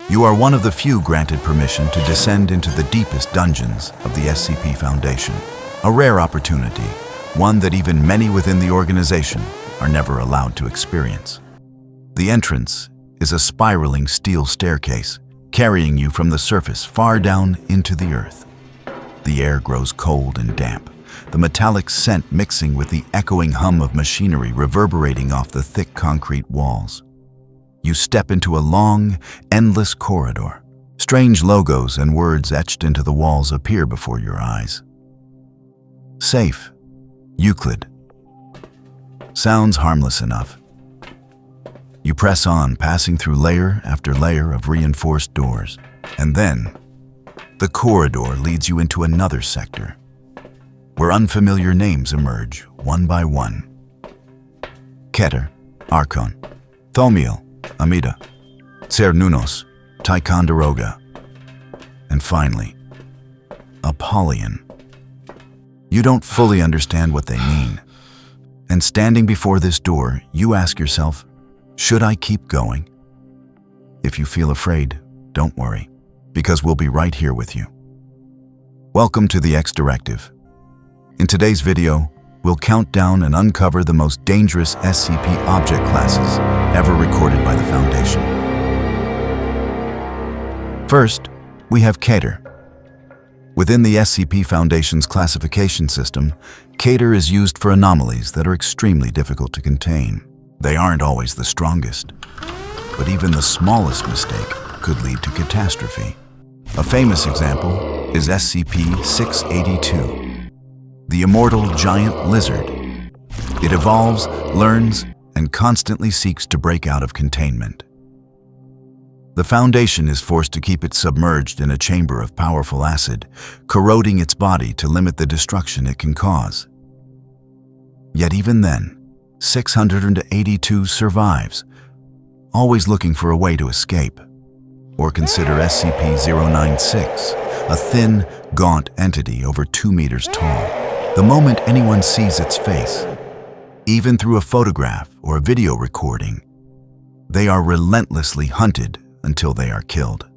You are one of the few granted permission to descend into the deepest dungeons of the SCP Foundation. A rare opportunity, one that even many within the organization are never allowed to experience. The entrance is a spiraling steel staircase, carrying you from the surface far down into the earth. The air grows cold and damp, the metallic scent mixing with the echoing hum of machinery reverberating off the thick concrete walls. You step into a long, endless corridor. Strange logos and words etched into the walls appear before your eyes. Safe. Euclid. Sounds harmless enough. You press on, passing through layer after layer of reinforced doors. And then, the corridor leads you into another sector, where unfamiliar names emerge one by one. Keter, Archon, Thaumiel, Amida, Cernunnos, Ticonderoga, and finally, Apollyon. You don't fully understand what they mean. And standing before this door, you ask yourself, should I keep going? If you feel afraid, don't worry, because we'll be right here with you. Welcome to the X Directive. In today's video, we'll count down and uncover the most dangerous SCP Object Classes ever recorded by the Foundation. First, we have Keter. Within the SCP Foundation's classification system, Keter is used for anomalies that are extremely difficult to contain. They aren't always the strongest, but even the smallest mistake could lead to catastrophe. A famous example is SCP-682, the immortal giant lizard. It evolves, learns, and constantly seeks to break out of containment. The Foundation is forced to keep it submerged in a chamber of powerful acid, corroding its body to limit the destruction it can cause. Yet even then, 682 survives, always looking for a way to escape. Or consider SCP-096, a thin, gaunt entity over 2 meters tall. The moment anyone sees its face, even through a photograph or a video recording, they are relentlessly hunted until they are killed.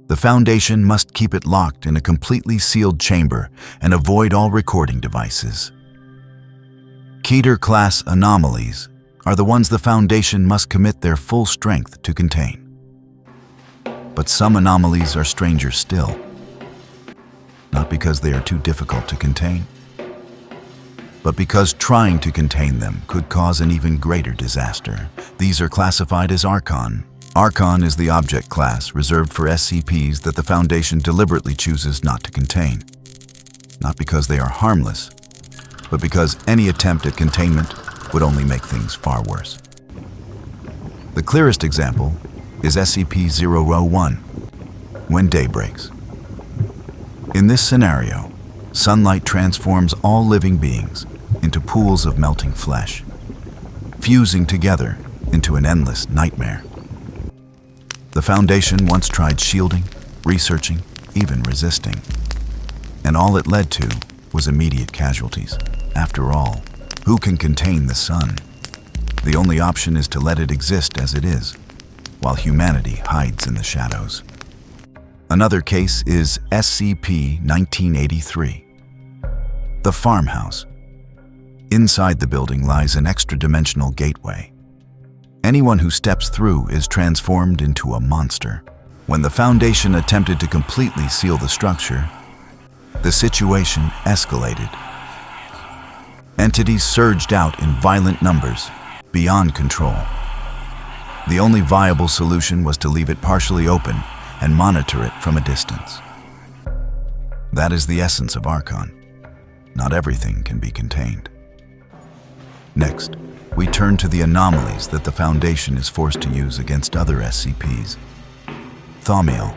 The Foundation must keep it locked in a completely sealed chamber and avoid all recording devices. Keter-class anomalies are the ones the Foundation must commit their full strength to contain. But some anomalies are stranger still, not because they are too difficult to contain, but because trying to contain them could cause an even greater disaster. These are classified as Archon. Archon is the object class reserved for SCPs that the Foundation deliberately chooses not to contain. Not because they are harmless, but because any attempt at containment would only make things far worse. The clearest example is SCP-001, when day breaks. In this scenario, sunlight transforms all living beings into pools of melting flesh, fusing together into an endless nightmare. The Foundation once tried shielding, researching, even resisting, and all it led to was immediate casualties. After all, who can contain the sun? The only option is to let it exist as it is, while humanity hides in the shadows. Another case is SCP-1983, the farmhouse. Inside the building lies an extra-dimensional gateway. Anyone who steps through is transformed into a monster. When the Foundation attempted to completely seal the structure, the situation escalated. Entities surged out in violent numbers, beyond control. The only viable solution was to leave it partially open and monitor it from a distance. That is the essence of Archon. Not everything can be contained. Next, we turn to the anomalies that the Foundation is forced to use against other SCPs. Thaumiel.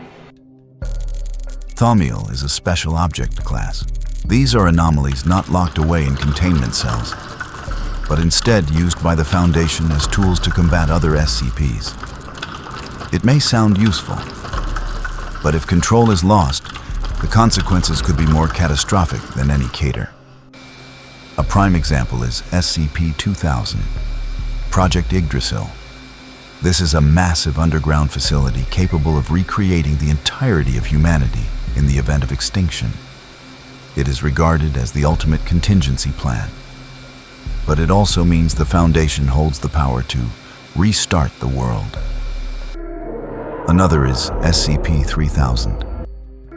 Thaumiel is a special object class. These are anomalies not locked away in containment cells, but instead used by the Foundation as tools to combat other SCPs. It may sound useful, but if control is lost, the consequences could be more catastrophic than any Keter. A prime example is SCP-2000, Project Yggdrasil. This is a massive underground facility capable of recreating the entirety of humanity in the event of extinction. It is regarded as the ultimate contingency plan. But it also means the Foundation holds the power to restart the world. Another is SCP-3000.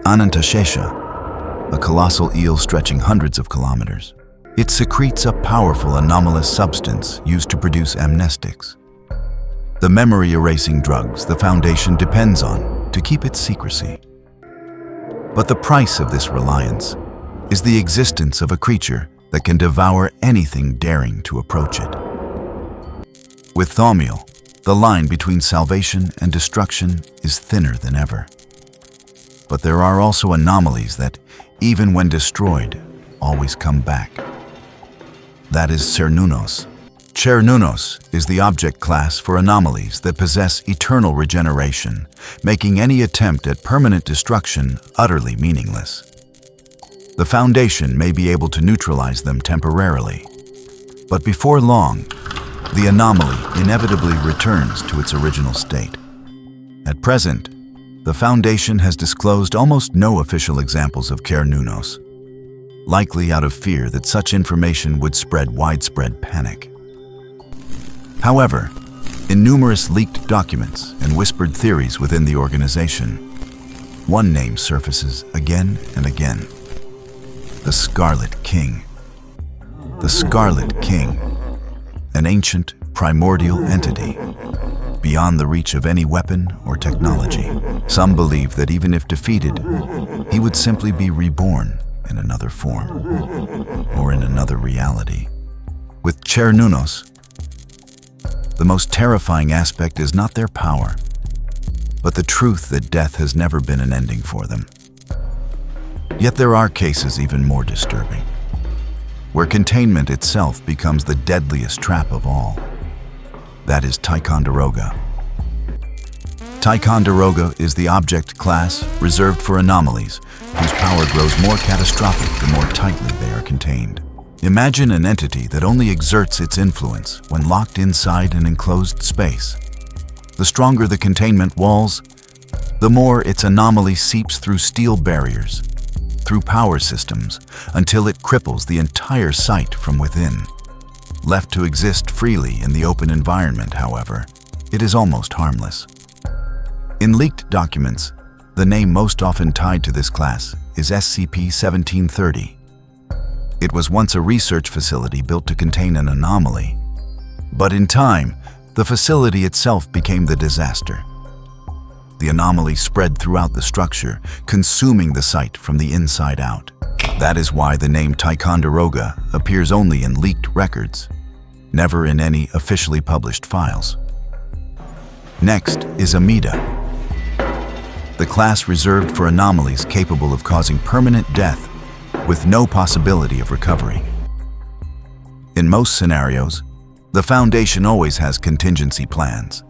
Anantashesha, a colossal eel stretching hundreds of kilometers. It secretes a powerful anomalous substance used to produce amnestics, the memory-erasing drugs the Foundation depends on to keep its secrecy. But the price of this reliance is the existence of a creature that can devour anything daring to approach it. With Thaumiel, the line between salvation and destruction is thinner than ever. But there are also anomalies that, even when destroyed, always come back. That is Cernunnos. Cernunnos is the object class for anomalies that possess eternal regeneration, making any attempt at permanent destruction utterly meaningless. The Foundation may be able to neutralize them temporarily, but before long, the anomaly inevitably returns to its original state. At present, the Foundation has disclosed almost no official examples of Cernunnos, likely out of fear that such information would spread widespread panic. However, in numerous leaked documents and whispered theories within the organization, one name surfaces again and again: the Scarlet King. The Scarlet King, an ancient, primordial entity, beyond the reach of any weapon or technology. Some believe that even if defeated, he would simply be reborn in another form, or in another reality. With Cernunnos, the most terrifying aspect is not their power, but the truth that death has never been an ending for them. Yet there are cases even more disturbing, where containment itself becomes the deadliest trap of all. That is Ticonderoga. Ticonderoga is the object class reserved for anomalies, whose power grows more catastrophic the more tightly they are contained. Imagine an entity that only exerts its influence when locked inside an enclosed space. The stronger the containment walls, the more its anomaly seeps through steel barriers, through power systems, until it cripples the entire site from within. Left to exist freely in the open environment, however, it is almost harmless. In leaked documents, the name most often tied to this class is SCP-1730. It was once a research facility built to contain an anomaly, but in time, the facility itself became the disaster. The anomaly spread throughout the structure, consuming the site from the inside out. That is why the name Ticonderoga appears only in leaked records, never in any officially published files. Next is Amida, the class reserved for anomalies capable of causing permanent death with no possibility of recovery. In most scenarios, the Foundation always has contingency plans.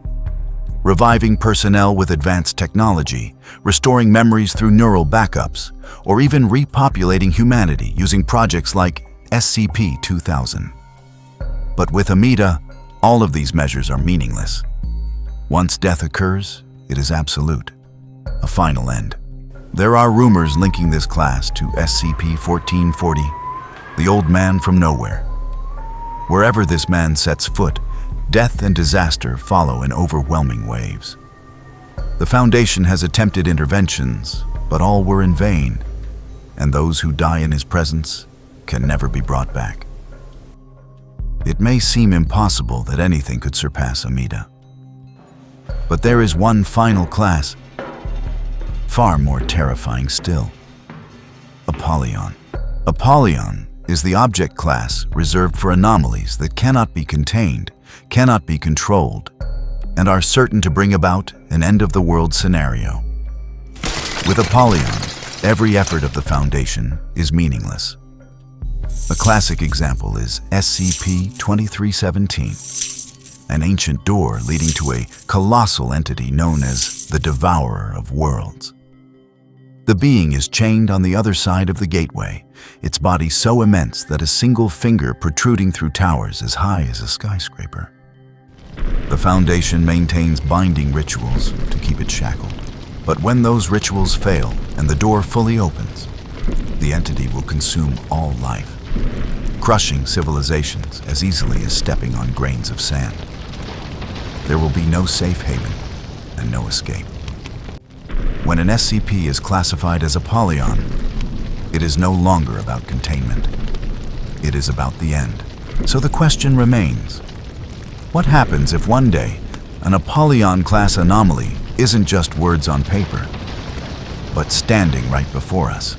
Reviving personnel with advanced technology, restoring memories through neural backups, or even repopulating humanity using projects like SCP-2000. But with Amida, all of these measures are meaningless. Once death occurs, it is absolute, a final end. There are rumors linking this class to SCP-1440, the Old Man from Nowhere. Wherever this man sets foot, death and disaster follow in overwhelming waves. The Foundation has attempted interventions, but all were in vain, and those who die in his presence can never be brought back. It may seem impossible that anything could surpass Amida. But there is one final class, far more terrifying still: Apollyon. Apollyon is the object class reserved for anomalies that cannot be contained, cannot be controlled, and are certain to bring about an end-of-the-world scenario. With Apollyon, every effort of the Foundation is meaningless. A classic example is SCP-2317, an ancient door leading to a colossal entity known as the Devourer of Worlds. The being is chained on the other side of the gateway, its body so immense that a single finger protruding through towers as high as a skyscraper. The Foundation maintains binding rituals to keep it shackled. But when those rituals fail and the door fully opens, the entity will consume all life, crushing civilizations as easily as stepping on grains of sand. There will be no safe haven and no escape. When an SCP is classified as Apollyon, it is no longer about containment. It is about the end. So the question remains, what happens if one day an Apollyon-class anomaly isn't just words on paper, but standing right before us?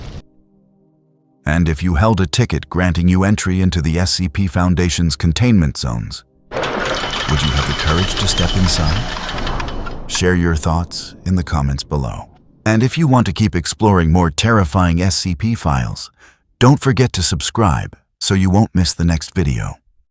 And if you held a ticket granting you entry into the SCP Foundation's containment zones, would you have the courage to step inside? Share your thoughts in the comments below. And if you want to keep exploring more terrifying SCP files, don't forget to subscribe so you won't miss the next video.